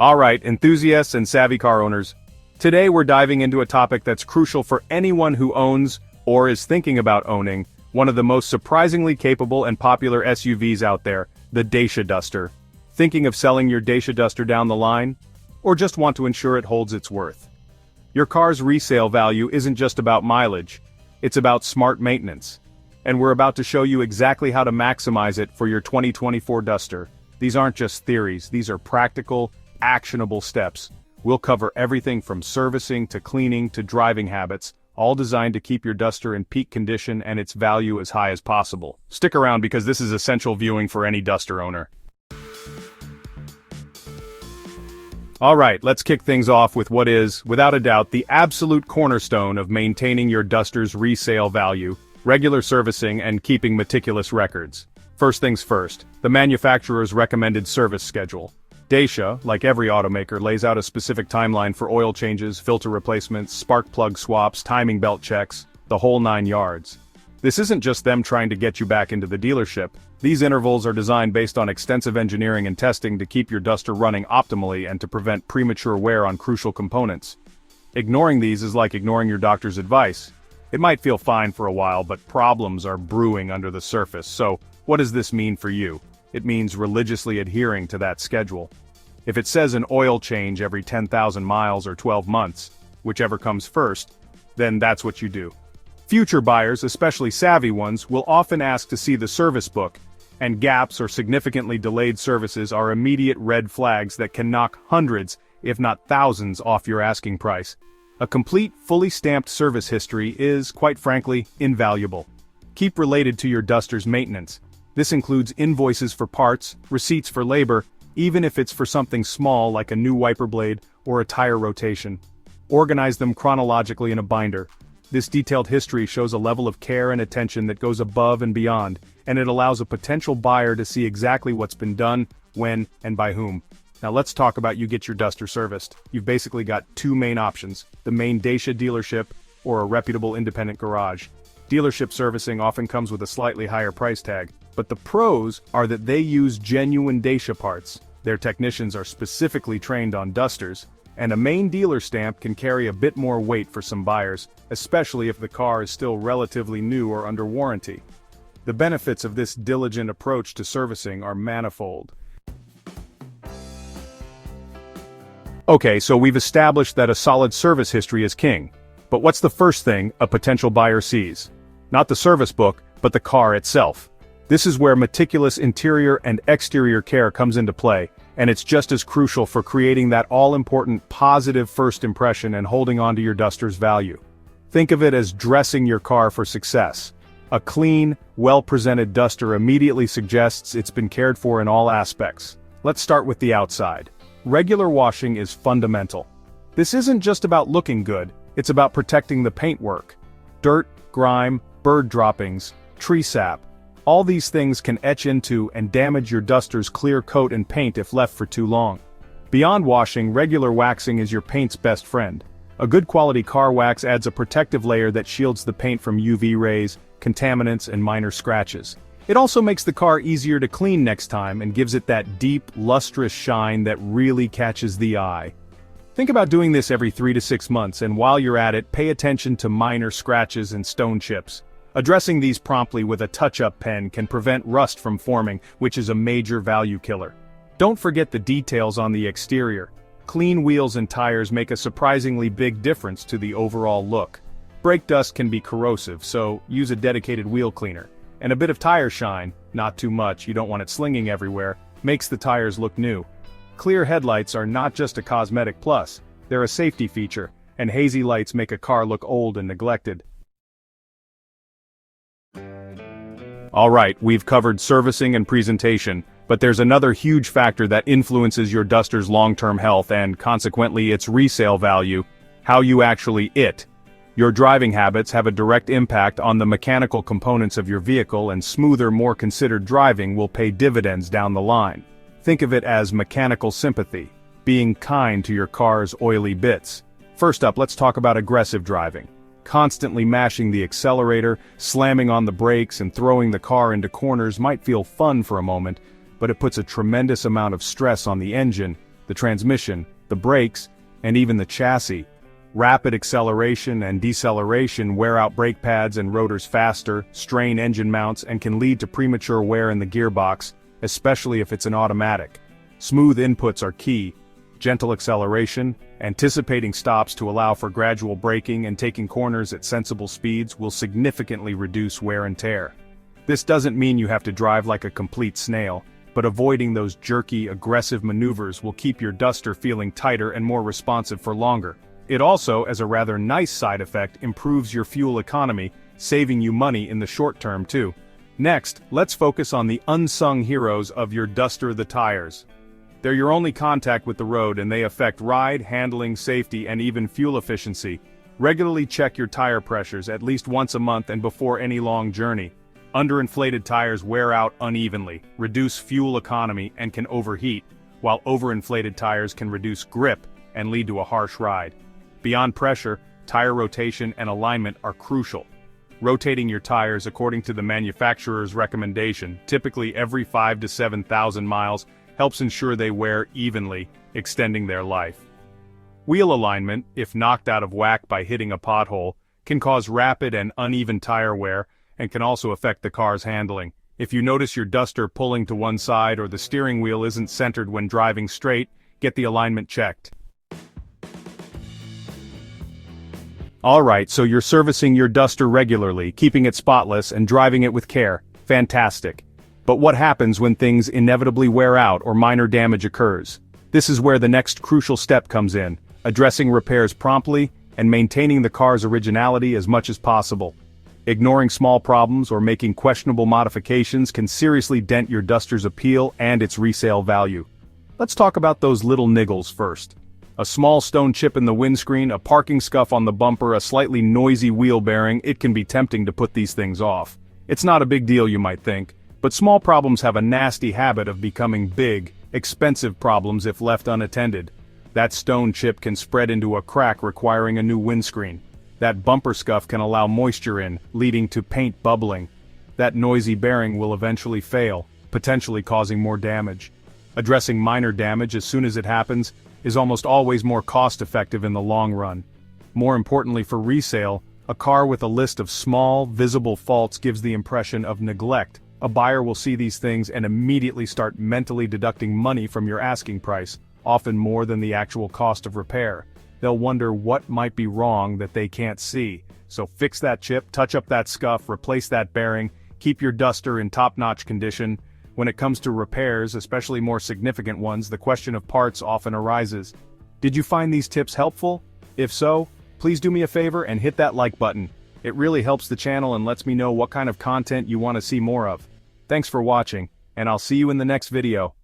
Alright, enthusiasts and savvy car owners. Today we're diving into a topic that's crucial for anyone who owns, or is thinking about owning, one of the most surprisingly capable and popular SUVs out there, the Dacia Duster. Thinking of selling your Dacia Duster down the line? Or just want to ensure it holds its worth? Your car's resale value isn't just about mileage, it's about smart maintenance. And we're about to show you exactly how to maximize it for your 2024 Duster. These aren't just theories, these are practical, actionable steps. We'll cover everything from servicing to cleaning to driving habits, all designed to keep your Duster in peak condition and its value as high as possible. Stick around because this is essential viewing for any Duster owner. Alright, let's kick things off with what is, without a doubt, the absolute cornerstone of maintaining your Duster's resale value: regular servicing and keeping meticulous records. First things first, the manufacturer's recommended service schedule. Dacia, like every automaker, lays out a specific timeline for oil changes, filter replacements, spark plug swaps, timing belt checks, the whole 9 yards. This isn't just them trying to get you back into the dealership. These intervals are designed based on extensive engineering and testing to keep your Duster running optimally and to prevent premature wear on crucial components. Ignoring these is like ignoring your doctor's advice. It might feel fine for a while, but problems are brewing under the surface. So, what does this mean for you? It means religiously adhering to that schedule. If it says an oil change every 10,000 miles or 12 months, whichever comes first, then that's what you do. Future buyers, especially savvy ones, will often ask to see the service book, and gaps or significantly delayed services are immediate red flags that can knock hundreds, if not thousands, off your asking price. A complete, fully stamped service history is, quite frankly, invaluable. Keep related to your Duster's maintenance. This includes invoices for parts, receipts for labor, even if it's for something small like a new wiper blade or a tire rotation. Organize them chronologically in a binder. This detailed history shows a level of care and attention that goes above and beyond, and it allows a potential buyer to see exactly what's been done, when, and by whom. Now let's talk about you get your Duster serviced. You've basically got two main options: the main Dacia dealership or a reputable independent garage. Dealership servicing often comes with a slightly higher price tag, but the pros are that they use genuine Dacia parts. Their technicians are specifically trained on Dusters, and a main dealer stamp can carry a bit more weight for some buyers, especially if the car is still relatively new or under warranty. The benefits of this diligent approach to servicing are manifold. Okay, so we've established that a solid service history is king. But what's the first thing a potential buyer sees? Not the service book, but the car itself. This is where meticulous interior and exterior care comes into play, and it's just as crucial for creating that all-important positive first impression and holding on to your Duster's value. Think of it as dressing your car for success. A clean, well-presented Duster immediately suggests it's been cared for in all aspects. Let's start with the outside. Regular washing is fundamental. This isn't just about looking good, it's about protecting the paintwork. Dirt, grime, bird droppings, tree sap. All these things can etch into and damage your Duster's clear coat and paint if left for too long. Beyond washing, regular waxing is your paint's best friend. A good quality car wax adds a protective layer that shields the paint from UV rays, contaminants, and minor scratches. It also makes the car easier to clean next time and gives it that deep, lustrous shine that really catches the eye. Think about doing this every 3 to 6 months, and while you're at it, pay attention to minor scratches and stone chips. Addressing these promptly with a touch-up pen can prevent rust from forming, which is a major value killer. Don't forget the details on the exterior. Clean wheels and tires make a surprisingly big difference to the overall look. Brake dust can be corrosive, so use a dedicated wheel cleaner. And a bit of tire shine, not too much, you don't want it slinging everywhere, makes the tires look new. Clear headlights are not just a cosmetic plus, they're a safety feature, and hazy lights make a car look old and neglected. Alright, we've covered servicing and presentation, but there's another huge factor that influences your Duster's long-term health and, consequently, its resale value: how you actually it. Your driving habits have a direct impact on the mechanical components of your vehicle, and smoother, more considered driving will pay dividends down the line. Think of it as mechanical sympathy, being kind to your car's oily bits. First up, let's talk about aggressive driving. Constantly mashing the accelerator, slamming on the brakes, and throwing the car into corners might feel fun for a moment, but it puts a tremendous amount of stress on the engine, the transmission, the brakes, and even the chassis. Rapid acceleration and deceleration wear out brake pads and rotors faster, strain engine mounts, and can lead to premature wear in the gearbox, especially if it's an automatic. Smooth inputs are key. Gentle acceleration, anticipating stops to allow for gradual braking and taking corners at sensible speeds will significantly reduce wear and tear. This doesn't mean you have to drive like a complete snail, but avoiding those jerky, aggressive maneuvers will keep your Duster feeling tighter and more responsive for longer. It also, as a rather nice side effect, improves your fuel economy, saving you money in the short term too. Next, let's focus on the unsung heroes of your Duster: the tires. They're your only contact with the road, and they affect ride, handling, safety, and even fuel efficiency. Regularly check your tire pressures at least once a month and before any long journey. Underinflated tires wear out unevenly, reduce fuel economy, and can overheat, while overinflated tires can reduce grip and lead to a harsh ride. Beyond pressure, tire rotation and alignment are crucial. Rotating your tires according to the manufacturer's recommendation, typically every 5,000 to 7,000 miles, helps ensure they wear evenly, extending their life. Wheel alignment, if knocked out of whack by hitting a pothole, can cause rapid and uneven tire wear, and can also affect the car's handling. If you notice your Duster pulling to one side or the steering wheel isn't centered when driving straight, get the alignment checked. Alright, so you're servicing your Duster regularly, keeping it spotless and driving it with care. Fantastic. But what happens when things inevitably wear out or minor damage occurs? This is where the next crucial step comes in, addressing repairs promptly and maintaining the car's originality as much as possible. Ignoring small problems or making questionable modifications can seriously dent your Duster's appeal and its resale value. Let's talk about those little niggles first. A small stone chip in the windscreen, a parking scuff on the bumper, a slightly noisy wheel bearing. It can be tempting to put these things off. It's not a big deal, you might think, but small problems have a nasty habit of becoming big, expensive problems if left unattended. That stone chip can spread into a crack requiring a new windscreen. That bumper scuff can allow moisture in, leading to paint bubbling. That noisy bearing will eventually fail, potentially causing more damage. Addressing minor damage as soon as it happens is almost always more cost-effective in the long run. More importantly for resale, a car with a list of small, visible faults gives the impression of neglect. A buyer will see these things and immediately start mentally deducting money from your asking price, often more than the actual cost of repair. They'll wonder what might be wrong that they can't see. So fix that chip, touch up that scuff, replace that bearing, keep your Duster in top-notch condition. When it comes to repairs, especially more significant ones, the question of parts often arises. Did you find these tips helpful? If so, please do me a favor and hit that like button. It really helps the channel and lets me know what kind of content you want to see more of. Thanks for watching, and I'll see you in the next video.